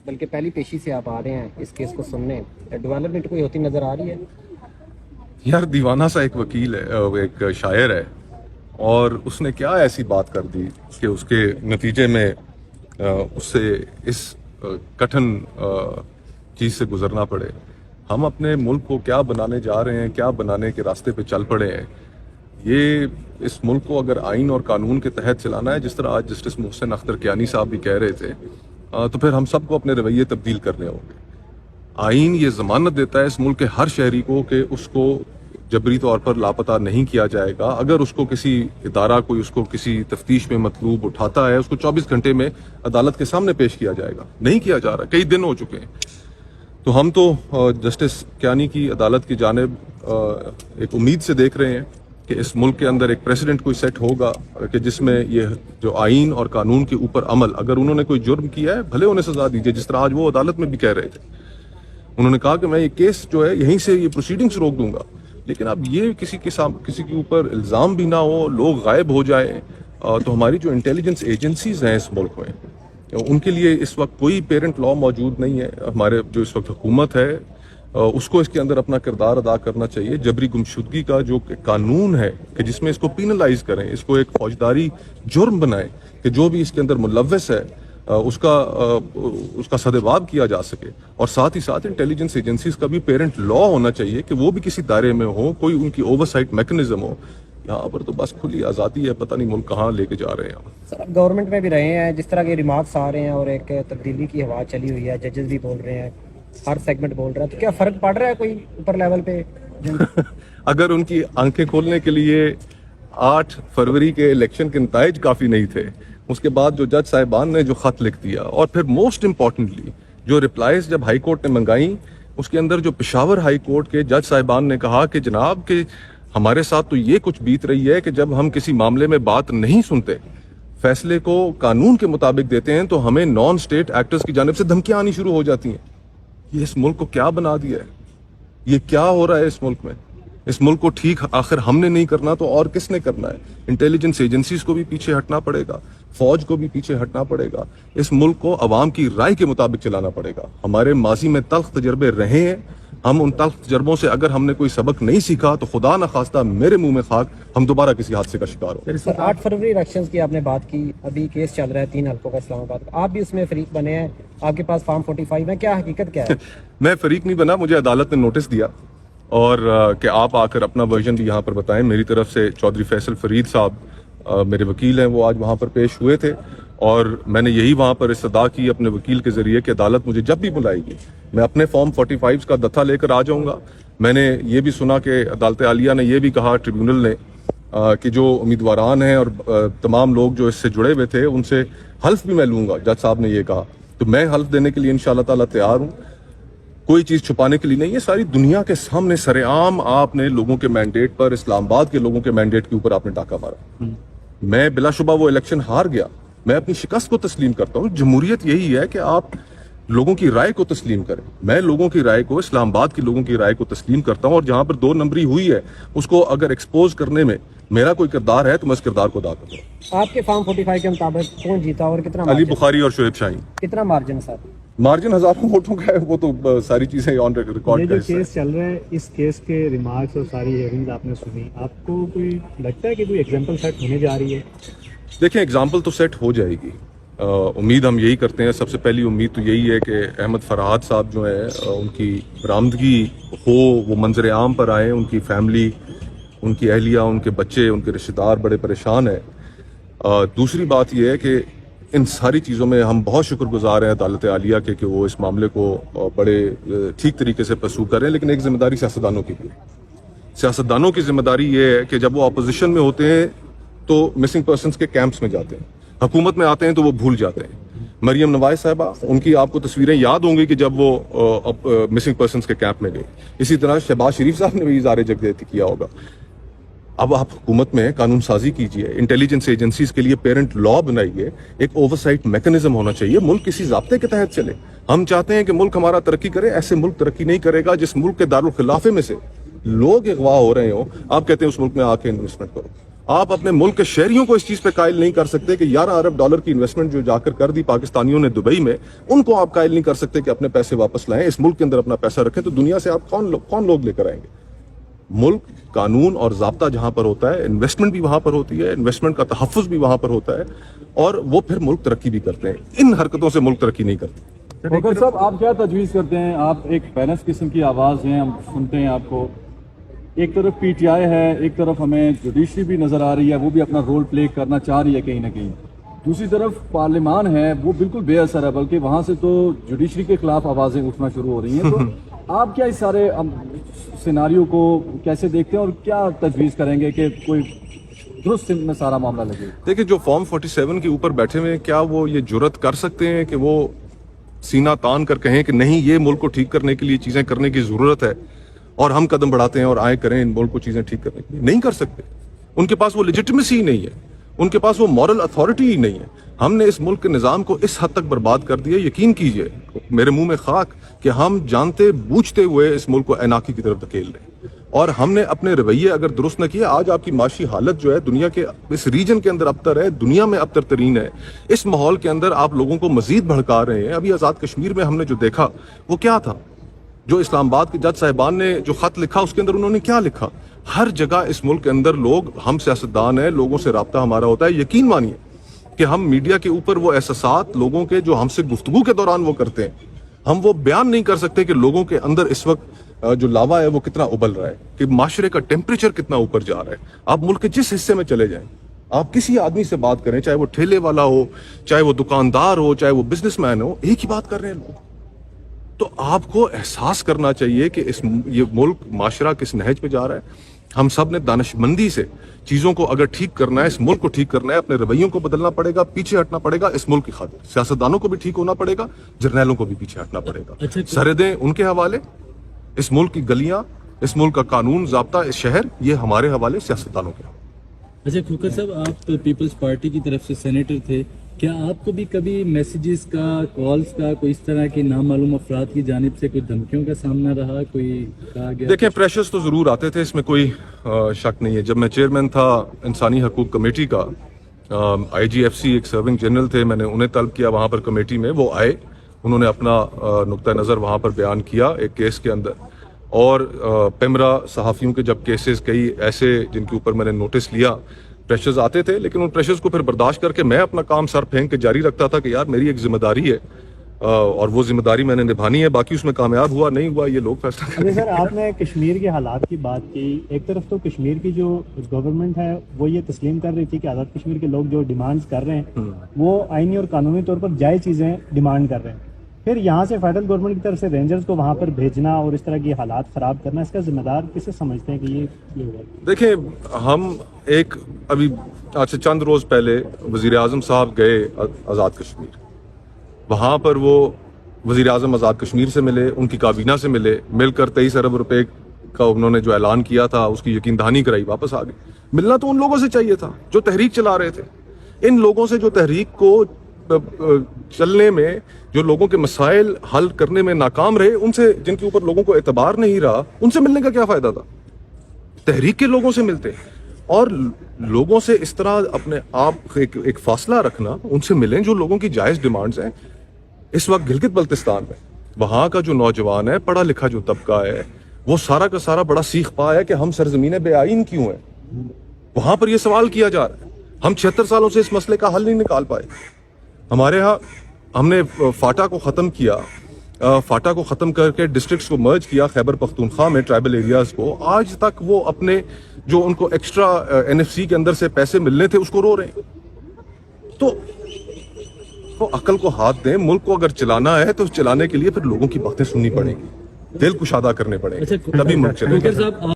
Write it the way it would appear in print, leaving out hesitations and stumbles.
بلکہ پہلی پیشی سے آپ آ رہے ہیں اس کیس کو سننے، ڈیولپمنٹ کوئی ہوتی نظر آ رہی ہے؟ یار دیوانہ سا ایک وکیل ہے، ایک شاعر ہے، اور اس نے کیا ایسی بات کر دی کہ اس کے نتیجے میں اس سے اس کٹھن چیز سے گزرنا پڑے۔ ہم اپنے ملک کو کیا بنانے جا رہے ہیں، کیا بنانے کے راستے پہ چل پڑے ہیں۔ یہ اس ملک کو اگر آئین اور قانون کے تحت چلانا ہے، جس طرح آج جسٹس محسن اختر کیانی صاحب بھی کہہ رہے تھے، تو پھر ہم سب کو اپنے رویے تبدیل کرنے ہوں گے۔ آئین یہ ضمانت دیتا ہے اس ملک کے ہر شہری کو کہ اس کو جبری طور پر لاپتہ نہیں کیا جائے گا۔ اگر اس کو کسی ادارہ کوئی اس کو کسی تفتیش میں مطلوب اٹھاتا ہے، اس کو 24 گھنٹے میں عدالت کے سامنے پیش کیا جائے گا۔ نہیں کیا جا رہا، کئی دن ہو چکے ہیں۔ تو ہم تو جسٹس کیانی کی عدالت کی جانب ایک امید سے دیکھ رہے ہیں کہ اس ملک کے اندر ایک پریسیڈنٹ کوئی سیٹ ہوگا کہ جس میں یہ جو آئین اور قانون کے اوپر عمل، اگر انہوں نے کوئی جرم کیا ہے بھلے انہیں سزا دیجیے، جس طرح آج وہ عدالت میں بھی کہہ رہے تھے۔ انہوں نے کہا کہ میں یہ کیس جو ہے یہیں سے یہ پروسیڈنگز روک دوں گا، لیکن اب یہ کسی کے اوپر الزام بھی نہ ہو، لوگ غائب ہو جائیں، تو ہماری جو انٹیلیجنس ایجنسیز ہیں اس ملک میں، ان کے لیے اس وقت کوئی پیرنٹ لا موجود نہیں ہے۔ ہمارے جو اس وقت حکومت ہے اس کو اس کے اندر اپنا کردار ادا کرنا چاہیے۔ جبری گمشدگی کا جو قانون ہے کہ جس میں اس کو پینلائز کریں، اس کو ایک فوجداری جرم بنائیں کہ جو بھی اس کے اندر ملوث ہے اس کا سدباب کیا جا سکے، اور ساتھ ہی ساتھ انٹیلیجنس ایجنسیز کا بھی پیرنٹ لا ہونا چاہیے کہ وہ بھی کسی دائرے میں ہو، کوئی ان کی اوورسائٹ میکنزم ہو۔ یہاں پر تو بس کھلی آزادی ہے، پتہ نہیں ملک کہاں لے کے جا رہے ہیں ہم۔ سر آپ گورنمنٹ میں بھی رہے ہیں، جس طرح کے ریمارکس آ رہے ہیں اور ایک تبدیلی کی ہوا چلی ہوئی ہے، ججز بھی بول رہے ہیں، ہر سیگمنٹ بول رہا ہے، تو کیا فرق پڑ رہا ہے کوئی اوپر لیول پہ؟ اگر ان کی آنکھیں کھولنے کے لیے 8 فروری کے الیکشن کے نتائج کافی نہیں تھے، اس کے بعد جو جج صاحبان نے جو خط لکھ دیا، اور پھر موسٹ امپورٹنٹلی جو ریپلائز جب ہائی کورٹ نے منگائیں، اس کے اندر جو پشاور ہائی کورٹ کے جج صاحبان نے کہا کہ جناب کہ ہمارے ساتھ تو یہ کچھ بیت رہی ہے کہ جب ہم کسی معاملے میں بات نہیں سنتے، فیصلے کو قانون کے مطابق دیتے ہیں، تو ہمیں نان اسٹیٹ ایکٹرز کی جانب سے دھمکیاں آنی شروع ہو جاتی ہیں۔ یہ اس ملک کو کیا بنا دیا ہے؟ یہ کیا ہو رہا ہے اس ملک میں؟ اس ملک کو ٹھیک آخر ہم نے نہیں کرنا تو اور کس نے کرنا ہے؟ انٹیلیجنس ایجنسیز کو بھی پیچھے ہٹنا پڑے گا، فوج کو بھی پیچھے ہٹنا پڑے گا، اس ملک کو عوام کی رائے کے مطابق چلانا پڑے گا۔ ہمارے ماضی میں تلخ تجربے رہے ہیں، ہم ان تلخ تجربوں سے اگر ہم نے کوئی سبق نہیں سیکھا تو خدا نخواستہ میرے منہ میں خاک، ہم دوبارہ کسی حادثے کا شکار ہو۔ سر 8 فروری الیکشنز کی آپ نے بات کی، ابھی کیس چل رہا ہے 3 حلقوں کا اسلام آباد کا، آپ بھی اس میں فریق بنے ہیں، آپ کے پاس فارم 45 ہے، کیا حقیقت کیا ہے؟ میں فریق نہیں بنا، مجھے عدالت نے نوٹس دیا اور کہ آپ آ کر اپنا ورژن بھی یہاں پر بتائیں۔ میری طرف سے چودھری فیصل فرید صاحب میرے وکیل ہیں، وہ آج وہاں پر پیش ہوئے تھے، اور میں نے یہی وہاں پر استدعا کی اپنے وکیل کے ذریعے کہ عدالت مجھے جب بھی بلائے گی میں اپنے فارم 45 کا دتھا لے کر آ جاؤں گا۔ میں نے یہ بھی سنا کہ عدالت عالیہ نے یہ بھی کہا، ٹریبیونل نے، کہ جو امیدواران ہیں اور تمام لوگ جو اس سے جڑے ہوئے تھے ان سے حلف بھی میں لوں گا۔ جج صاحب نے یہ کہا، تو میں حلف دینے کے لیے انشاءاللہ تعالیٰ تیار ہوں۔ کوئی چیز چھپانے کے لیے نہیں ہے، ساری دنیا کے سامنے سر عام آپ نے لوگوں کے مینڈیٹ پر، اسلام آباد کے لوگوں کے مینڈیٹ کے اوپر آپ نے ڈاکہ مارا۔ میں بلا شبہ وہ الیکشن ہار گیا، میں اپنی شکست کو تسلیم کرتا ہوں۔ جمہوریت یہی ہے کہ آپ لوگوں کی رائے کو تسلیم کریں۔ میں لوگوں کی رائے کو، اسلام آباد کے لوگوں کی رائے کو تسلیم کرتا ہوں، اور جہاں پر 2 نمبری ہوئی ہے اس کو اگر ایکسپوز کرنے میں میرا کوئی کردار ہے تو میں اس کردار کو ادا کروں۔ آپ کے فارم 45 کے مطابق کون جیتا اور کتنا علی بخاری اور شعیب شاہین۔ کتنا مارجن ہے سر؟ مارجن ہزاروں ووٹوں کا ہے، وہ تو ساری چیزیں آن ریکارڈ یہ جو کیس چل رہا ہے، اس کیس کے ریمارکس اور ساری ہیئرنگز آپ نے سنی، آپ کو کوئی لگتا ہے کہ کوئی ایگزامپل سیٹ ہونے جا رہی ہے؟ دیکھیں ایگزامپل تو سیٹ ہو جائے گی، امید ہم یہی کرتے ہیں۔ سب سے پہلی امید تو یہی ہے کہ احمد فرحات صاحب جو ہیں ان کی برآمدگی ہو، وہ منظر عام پر آئیں، ان کی فیملی، ان کی اہلیہ، ان کے بچے، ان کے رشتہ دار بڑے پریشان ہیں۔ دوسری بات یہ ہے کہ ان ساری چیزوں میں ہم بہت شکر گزار ہیں عدالت عالیہ کے کہ وہ اس معاملے کو بڑے ٹھیک طریقے سے پرسو کر رہے ہیں، لیکن ایک ذمہ داری سیاستدانوں کی بھی ہے۔ سیاستدانوں کی ذمہ داری یہ ہے کہ جب وہ اپوزیشن میں ہوتے ہیں تو مسنگ پرسنز کے کیمپس میں جاتے ہیں، حکومت میں آتے ہیں تو وہ بھول جاتے ہیں۔ مریم نواز صاحبہ، ان کی آپ کو تصویریں یاد ہوں گی کہ جب وہ مسنگ پرسنز کے کیمپ میں گئی۔ اسی طرح شہباز شریف صاحب نے بھی اظہار یکجہتی کیا ہوگا۔ اب آپ حکومت میں قانون سازی کیجئے، انٹیلیجنس ایجنسیز کے لیے پیرنٹ لا بنائیے، ایک اوورسائٹ میکنزم ہونا چاہیے، ملک کسی ضابطے کے تحت چلے۔ ہم چاہتے ہیں کہ ملک ہمارا ترقی کرے، ایسے ملک ترقی نہیں کرے گا جس ملک کے دارالخلافے میں سے لوگ اغوا ہو رہے ہوں، آپ کہتے ہیں اس ملک میں آ کے انویسٹمنٹ کرو۔ آپ اپنے ملک کے شہریوں کو اس چیز پہ قائل نہیں کر سکتے کہ 11 ارب ڈالر کی انویسٹمنٹ جو جا کر دی پاکستانیوں نے دبئی میں، ان کو آپ قائل نہیں کر سکتے کہ اپنے پیسے واپس لائیں، اس ملک کے اندر اپنا پیسہ رکھیں. تو دنیا سے آپ کون لوگ لے کر آئیں گے؟ ملک قانون اور ضابطہ جہاں پر ہوتا ہے، انویسٹمنٹ بھی وہاں پر ہوتی ہے، انویسٹمنٹ کا تحفظ بھی وہاں پر ہوتا ہے، اور وہ پھر ملک ترقی بھی کرتے ہیں. ان حرکتوں سے ملک ترقی نہیں کرتے. وقار صاحب، آپ کیا تجویز کرتے ہیں؟ آپ ایک بیلنس قسم کی آواز ہیں، ہم سنتے ہیں آپ کو. ایک طرف پی ٹی آئی ہے، ایک طرف ہمیں جوڈیشری بھی نظر آ رہی ہے، وہ بھی اپنا رول پلے کرنا چاہ رہی ہے کہیں نہ کہیں. دوسری طرف پارلیمان ہے، وہ بالکل بے اثر ہے، بلکہ وہاں سے تو جوڈیشری کے خلاف آوازیں اٹھنا شروع ہو رہی ہیں. تو آپ کیا اس سارے سیناریو کو کیسے دیکھتے ہیں اور کیا تجویز کریں گے کہ کوئی درست میں سارا معاملہ لگے؟ دیکھیں، جو فارم 47 کے اوپر بیٹھے ہوئے ہیں، کیا وہ یہ جرت کر سکتے ہیں کہ وہ سینہ تان کر کہیں کہ نہیں، یہ ملک کو ٹھیک کرنے کے لیے چیزیں کرنے کی ضرورت ہے اور ہم قدم بڑھاتے ہیں اور آئے کریں ان ملک کو چیزیں ٹھیک کرنے کے لیے؟ نہیں کر سکتے. ان کے پاس وہ لیجٹمیسی ہی نہیں ہے، ان کے پاس وہ مورل اتھارٹی ہی نہیں ہے. ہم نے اس ملک کے نظام کو اس حد تک برباد کر دیا، یقین کیجئے، میرے منہ میں خاک، کہ ہم جانتے بوجھتے ہوئے اس ملک کو ایناکی کی طرف دھکیل رہے ہیں. اور ہم نے اپنے رویے اگر درست نہ کیے، آج آپ کی معاشی حالت جو ہے دنیا کے اس ریجن کے اندر ابتر ہے، دنیا میں ابتر ترین ہے. اس ماحول کے اندر آپ لوگوں کو مزید بھڑکا رہے ہیں. ابھی آزاد کشمیر میں ہم نے جو دیکھا وہ کیا تھا؟ جو اسلام آباد کے جج صاحبان نے جو خط لکھا، اس کے اندر انہوں نے کیا لکھا؟ ہر جگہ اس ملک کے اندر لوگ، ہم سیاستدان ہیں، لوگوں سے رابطہ ہمارا ہوتا ہے. یقین مانیے کہ ہم میڈیا کے اوپر وہ احساسات لوگوں کے جو ہم سے گفتگو کے دوران وہ کرتے ہیں، ہم وہ بیان نہیں کر سکتے کہ لوگوں کے اندر اس وقت جو لاوا ہے وہ کتنا ابل رہا ہے، کہ معاشرے کا ٹیمپریچر کتنا اوپر جا رہا ہے. آپ ملک کے جس حصے میں چلے جائیں، آپ کسی آدمی سے بات کریں، چاہے وہ ٹھیلے والا ہو، چاہے وہ دکاندار ہو، چاہے وہ بزنس مین ہو، ایک ہی بات کر رہے ہیں لوگ. تو آپ کو احساس کرنا چاہیے کہ یہ ملک، معاشرہ کس نہج پہ جا رہا ہے. ہم سب نے دانشمندی سے چیزوں کو اگر ٹھیک کرنا ہے، اس ملک کو ٹھیک کرنا ہے، اپنے رویوں کو بدلنا پڑے گا، پیچھے ہٹنا پڑے گا اس ملک کی خاطر. سیاستدانوں کو بھی ٹھیک ہونا پڑے گا، جرنیلوں کو بھی پیچھے ہٹنا پڑے گا. سرحدیں ان کے حوالے، اس ملک کی گلیاں، اس ملک کا قانون ضابطہ، اس شہر، یہ ہمارے حوالے، سیاستدانوں کے حوالے. اچھا کھوکر صاحب، آپ پیپلز پارٹی کی طرف سے سینیٹر تھے، کیا آپ کو بھی کبھی میسیجز کا، کالز کا، کوئی اس طرح کی نامعلوم افراد کی جانب سے کوئی دھمکیوں کا سامنا رہا، کوئی کہا گیا؟ دیکھیں، پریشرز تو ضرور آتے تھے، اس میں کوئی شک نہیں ہے. جب میں چیئرمین تھا انسانی حقوق کمیٹی کا، آئی جی ایف سی ایک سرونگ جنرل تھے، میں نے انہیں طلب کیا وہاں پر کمیٹی میں، وہ آئے، انہوں نے اپنا نقطہ نظر وہاں پر بیان کیا ایک کیس کے اندر. اور پیمرا صحافیوں کے جب کیسز کئی ایسے جن کے اوپر میں نے نوٹس لیا، پریشرز آتے تھے، لیکن ان پریشرز کو پھر برداشت کر کے میں اپنا کام سر پھینک کے جاری رکھتا تھا کہ یار میری ایک ذمہ داری ہے اور وہ ذمہ داری میں نے نبھانی ہے. باقی اس میں کامیاب ہوا نہیں ہوا یہ لوگ فیصلہ کریں. سر، آپ نے کشمیر کے حالات کی بات کی. ایک طرف تو کشمیر کی جو گورنمنٹ ہے وہ یہ تسلیم کر رہی تھی کہ آزاد کشمیر کے لوگ جو ڈیمانڈز کر رہے ہیں وہ آئینی اور قانونی طور پر جائز چیزیں ڈیمانڈ کر رہے ہیں. پھر یہاں سے فیڈرل گورنمنٹ کی طرف سے رینجرز کو وہاں پر بھیجنا اور اس طرح کی حالات خراب کرنا، اس کا ذمہ دار کسے سمجھتے ہیں کہ یہ ہوا؟ دیکھیں، ہم ایک ابھی آج سے چند روز پہلے وزیر اعظم صاحب گئے آزاد کشمیر. وہاں پر وہ وزیر اعظم آزاد کشمیر سے ملے، ان کی کابینہ سے ملے، مل کر 23 ارب روپے کا انہوں نے جو اعلان کیا تھا اس کی یقین دہانی کرائی، واپس آ گئے. ملنا تو ان لوگوں سے چاہیے تھا جو تحریک چلا رہے تھے. ان لوگوں سے جو تحریک کو چلنے میں، جو لوگوں کے مسائل حل کرنے میں ناکام رہے، ان سے جن کے اوپر لوگوں کو اعتبار نہیں رہا، ان سے ملنے کا کیا فائدہ تھا؟ تحریک کے لوگوں سے ملتے اور لوگوں سے اس طرح اپنے آپ ایک فاصلہ رکھنا، ان سے ملیں جو لوگوں کی جائز ڈیمانڈز ہیں. اس وقت گلگت بلتستان میں وہاں کا جو نوجوان ہے، پڑھا لکھا جو طبقہ ہے، وہ سارا کا سارا بڑا سیخ پا ہے کہ ہم سرزمین بے آئین کیوں ہیں. وہاں پر یہ سوال کیا جا رہا ہے. ہم 76 سالوں سے اس مسئلے کا حل نہیں نکال پائے. ہمارے ہاں ہم نے فاٹا کو ختم کیا، فاٹا کو ختم کر کے ڈسٹرکٹس کو مرج کیا خیبر پختونخوا میں، ٹرائبل ایریاز کو. آج تک وہ اپنے جو ان کو ایکسٹرا NFC کے اندر سے پیسے ملنے تھے اس کو رو رہے ہیں. تو عقل کو ہاتھ دیں. ملک کو اگر چلانا ہے تو چلانے کے لیے پھر لوگوں کی باتیں سننی پڑیں گی، دل کشادہ کرنے پڑیں گے، تبھی ملک چلے گا.